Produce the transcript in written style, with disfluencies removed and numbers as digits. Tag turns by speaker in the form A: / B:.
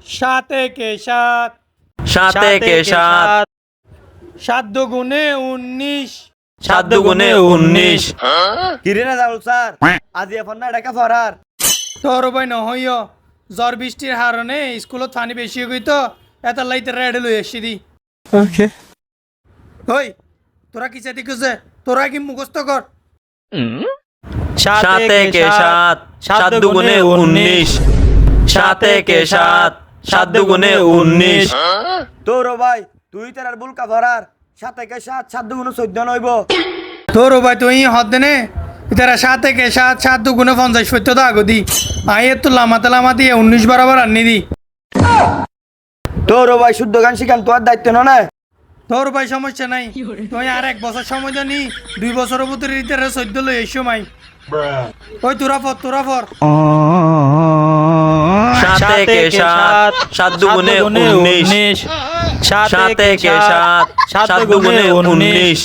A: সাত একে সাত,
B: সাত একে সাত,
A: সাত দুগুণে 19।
B: সাত দুগুণে 19।
C: কিরে না জাউল স্যার আজি এখন না ঢাকা ফরার
A: তোর ভাই নহইয় জ্বর বৃষ্টির হারণে স্কুলত পানি বেশি হয়ে গই তো এত লাইতে রেড লই এসছি দি।
C: ওকে
A: হই তোরা কি চাইতে গেছে, তোরা কি মুখস্থ কর।
B: সাত একে সাত, সাত দুগুণে 19। সাত একে সাত, সাত দুগুণে 19।
C: তোর ভাই তুই তার বুলকা ফরার 7 থেকে 7 7 দুগুণ 14 হইব।
A: তোর ভাই তুই হদ দেনে তারা সাত একে সাত, সাত দুগুণে 50 সত্য তো আগো দি। আই তো লামাতে লামা দিয়ে 19 বরাবর আনি দি।
C: তোর ভাই শুদ্ধ গান শিখান তোর দায়িত্ব না।
A: তোর ভাই সমস্যা নাই, তুই আর 1 বছর সময় জানি 2 বছরের ভিতরে তারা 14 লই এসো মাই। ওই তোরা ফর
B: সাত একে সাত, সাত দুগুণে 19। সাত একে সাত, সাত দুগুণে 19।